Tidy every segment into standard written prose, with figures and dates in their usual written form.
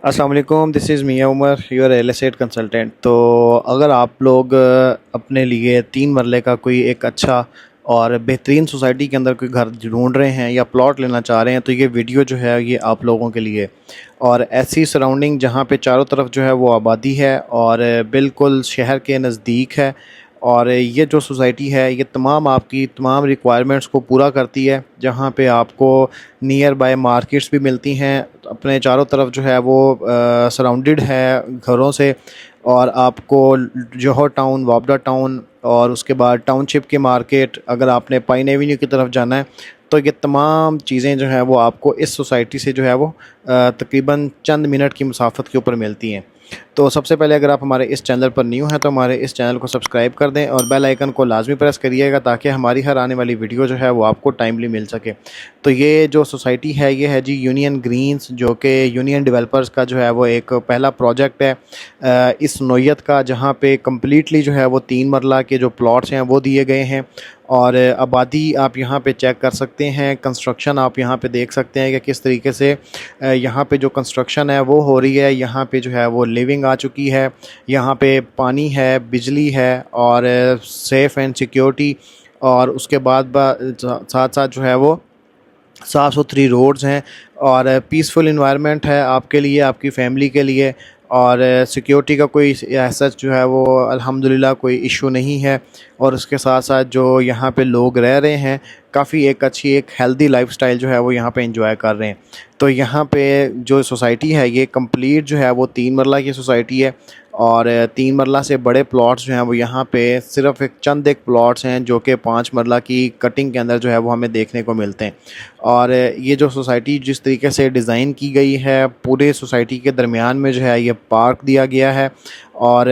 अस्सलाम वालेकुम, this is Miyan Umar, your real estate consultant. तो अगर आप लोग अपने लिए 3 मरले का कोई एक अच्छा और बेहतरीन सोसाइटी के अंदर कोई घर ढूंढ रहे हैं या प्लॉट लेना चाह रहे हैं, तो ये वीडियो जो है ये आप लोगों के लिए। और ऐसी सराउंडिंग जहाँ पे चारों तरफ जो है वो आबादी है और बिल्कुल शहर के नज़दीक है। और ये जो सोसाइटी है ये तमाम आपकी तमाम रिक्वायरमेंट्स को पूरा करती है, जहाँ पे आपको नियर बाय मार्केट्स भी मिलती हैं। अपने चारों तरफ जो है वो सराउंडेड है घरों से। और आपको जोहर टाउन, वापडा टाउन और उसके बाद टाउनशिप के मार्केट, अगर आपने पाइन एवेन्यू की तरफ जाना है तो ये तमाम चीज़ें जो हैं वो आपको इस सोसाइटी से जो है वो तकरीबन चंद मिनट की मुसाफत के ऊपर मिलती हैं। तो सबसे पहले अगर आप हमारे इस चैनल पर न्यू हैं तो हमारे इस चैनल को सब्सक्राइब कर दें और बेल आइकन को लाजमी प्रेस करिएगा, ताकि हमारी हर आने वाली वीडियो जो है वो आपको टाइमली मिल सके। तो ये जो सोसाइटी है ये है जी यूनियन ग्रीन्स, जो कि यूनियन डेवलपर्स का जो है वो एक पहला प्रोजेक्ट है इस नौयत का, जहाँ पे कम्प्लीटली जो है वो 3 मरला के जो प्लॉट्स हैं वो दिए गए हैं। और आबादी आप यहाँ पे चेक कर सकते हैं, कंस्ट्रक्शन आप यहाँ पे देख सकते हैं कि किस तरीके से यहाँ पे जो कंस्ट्रक्शन है वो हो रही है। यहाँ पे जो है वो लिविंग आ चुकी है, यहाँ पे पानी है, बिजली है और सेफ़ एंड सिक्योरिटी। और उसके बाद साथ साथ जो है वो साफ़ सुथरी रोड्स हैं और पीसफुल इन्वायरमेंट है आपके लिए, आपकी फ़ैमिली के लिए। और सिक्योरिटी का कोई ऐसा जो है वो अल्हम्दुलिल्लाह कोई इशू नहीं है। और उसके साथ साथ जो यहाँ पे लोग रह रहे हैं, काफ़ी एक अच्छी एक हेल्दी लाइफस्टाइल जो है वो यहाँ पे एंजॉय कर रहे हैं। तो यहाँ पे जो सोसाइटी है ये कंप्लीट जो है वो 3 मरला की सोसाइटी है। और 3 मरला से बड़े प्लॉट्स जो हैं वो यहाँ पे सिर्फ एक प्लॉट्स हैं जो कि 5 मरला की कटिंग के अंदर जो है वो हमें देखने को मिलते हैं। और ये जो सोसाइटी जिस तरीके से डिज़ाइन की गई है, पूरे सोसाइटी के दरमियान में जो है ये पार्क दिया गया है। और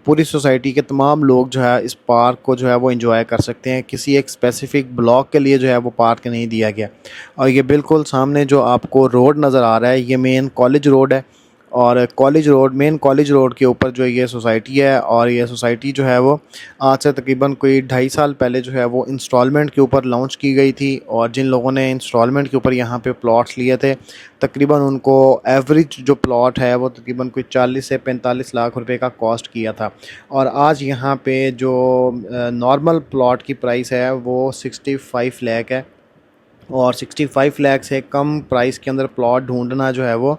पूरी सोसाइटी के तमाम लोग जो है इस पार्क को जो है वो एंजॉय कर सकते हैं। किसी एक स्पेसिफ़िक ब्लॉक के लिए जो है वो पार्क नहीं दिया गया। और ये बिल्कुल सामने जो आपको रोड नज़र आ रहा है ये मेन कॉलेज रोड है। और मेन कॉलेज रोड के ऊपर जो ये सोसाइटी है, और ये सोसाइटी जो है वो आज से तकरीबन कोई 2.5 साल पहले जो है वो इंस्टॉलमेंट के ऊपर लॉन्च की गई थी। और जिन लोगों ने इंस्टॉलमेंट के ऊपर यहाँ पे प्लॉट्स लिए थे, तकरीबन उनको एवरेज जो प्लॉट है वो तकरीबन कोई 40 से 45 लाख रुपए का कॉस्ट किया था। और आज यहाँ पे जो नॉर्मल प्लॉट की प्राइस है वो 65 लाख है। और 65 लाख से कम प्राइस के अंदर प्लॉट ढूंढना जो है वो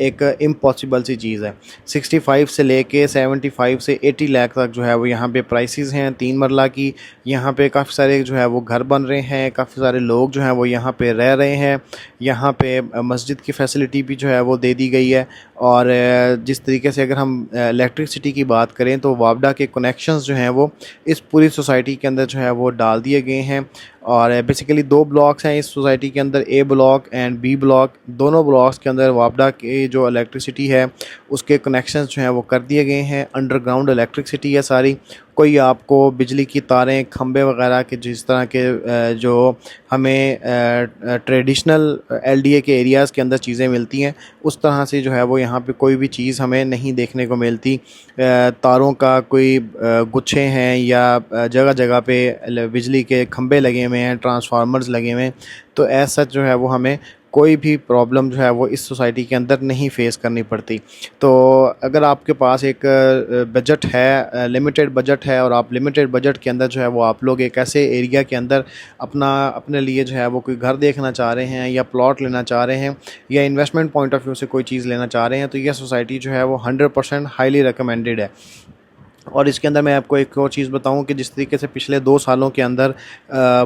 एक इम्पॉसिबल सी चीज़ है। 65 से लेके 75 से 80 लाख तक जो है वो यहाँ पे प्राइसेस हैं 3 मरला की। यहाँ पे काफ़ी सारे जो है वो घर बन रहे हैं, काफ़ी सारे लोग जो हैं वो यहाँ पे रह रहे हैं। यहाँ पे मस्जिद की फैसिलिटी भी जो है वो दे दी गई है। और जिस तरीके से अगर हम इलेक्ट्रिसिटी की बात करें तो वापडा के कनेक्शंस जो हैं वो इस पूरी सोसाइटी के अंदर जो है वो डाल दिए गए हैं। और बेसिकली 2 ब्लॉक्स हैं इस सोसाइटी के अंदर, ए ब्लॉक एंड बी ब्लॉक। दोनों ब्लॉक्स के अंदर वापडा की जो इलेक्ट्रिसिटी है उसके कनेक्शंस जो हैं वो कर दिए गए हैं। अंडरग्राउंड इलेक्ट्रिसिटी है सारी। कोई आपको बिजली की तारें, खंबे वगैरह के जिस तरह के जो हमें ट्रेडिशनल एलडीए के एरियाज़ के अंदर चीज़ें मिलती हैं, उस तरह से जो है वो यहाँ पे कोई भी चीज़ हमें नहीं देखने को मिलती। तारों का कोई गुच्छे हैं या जगह जगह पे बिजली के खंबे लगे हुए हैं, ट्रांसफार्मर्स लगे हुए हैं। तो ऐसा जो है वो हमें कोई भी प्रॉब्लम जो है वो इस सोसाइटी के अंदर नहीं फेस करनी पड़ती। तो अगर आपके पास एक बजट है, लिमिटेड बजट है, और आप लिमिटेड बजट के अंदर जो है वो आप लोग एक ऐसे एरिया के अंदर अपने लिए जो है वो कोई घर देखना चाह रहे हैं या प्लॉट लेना चाह रहे हैं या इन्वेस्टमेंट पॉइंट ऑफ व्यू से कोई चीज़ लेना चाह रहे हैं, तो यह सोसाइटी जो है वो 100% हाईली रिकमेंडेड है। और इसके अंदर मैं आपको एक और चीज़ बताऊं कि जिस तरीके से पिछले 2 सालों के अंदर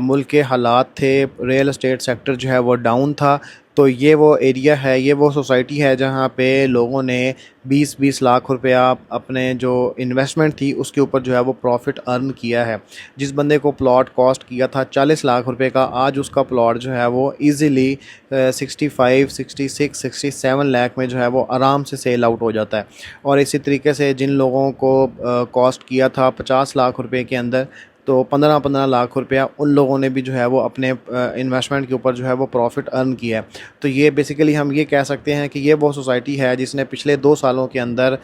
मुल्क के हालात थे, रियल एस्टेट सेक्टर जो है वो डाउन था। तो ये वो एरिया है, ये वो सोसाइटी है जहाँ पे लोगों ने 20-20 लाख रुपया अपने जो इन्वेस्टमेंट थी उसके ऊपर जो है वो प्रॉफिट अर्न किया है। जिस बंदे को प्लॉट कॉस्ट किया था 40 लाख रुपए का, आज उसका प्लॉट जो है वो इजीली 65, 66, 67 लाख में जो है वो आराम से सेल आउट हो जाता है। और इसी तरीके से जिन लोगों को कॉस्ट किया था 50 लाख रुपए के अंदर, तो 15-15 लाख रुपया उन लोगों ने भी जो है वो अपने इन्वेस्टमेंट के ऊपर जो है वो प्रॉफिट अर्न किया है। तो ये बेसिकली हम ये कह सकते हैं कि ये वो सोसाइटी है जिसने पिछले 2 सालों के अंदर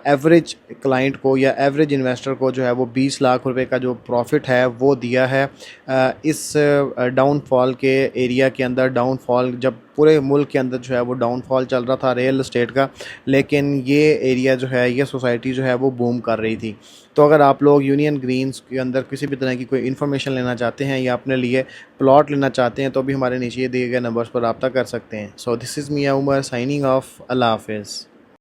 एवरेज क्लाइंट को या एवरेज इन्वेस्टर को जो है वो 20 लाख रुपए का जो प्रॉफिट है वो दिया है। इस डाउनफॉल के एरिया के अंदर, डाउनफॉल जब पूरे मुल्क के अंदर जो है वो डाउनफॉल चल रहा था रियल इस्टेट का, लेकिन ये एरिया जो है, ये सोसाइटी जो है वो बूम कर रही थी। तो अगर आप लोग यूनियन ग्रीन्स के अंदर किसी भी तरह की कोई इन्फॉर्मेशन लेना चाहते हैं या अपने लिए प्लॉट लेना चाहते हैं तो भी हमारे नीचे दिए गए नंबर्स पर रब्ता कर सकते हैं। So this is Miyan Umar signing off. Allah हाफिज़।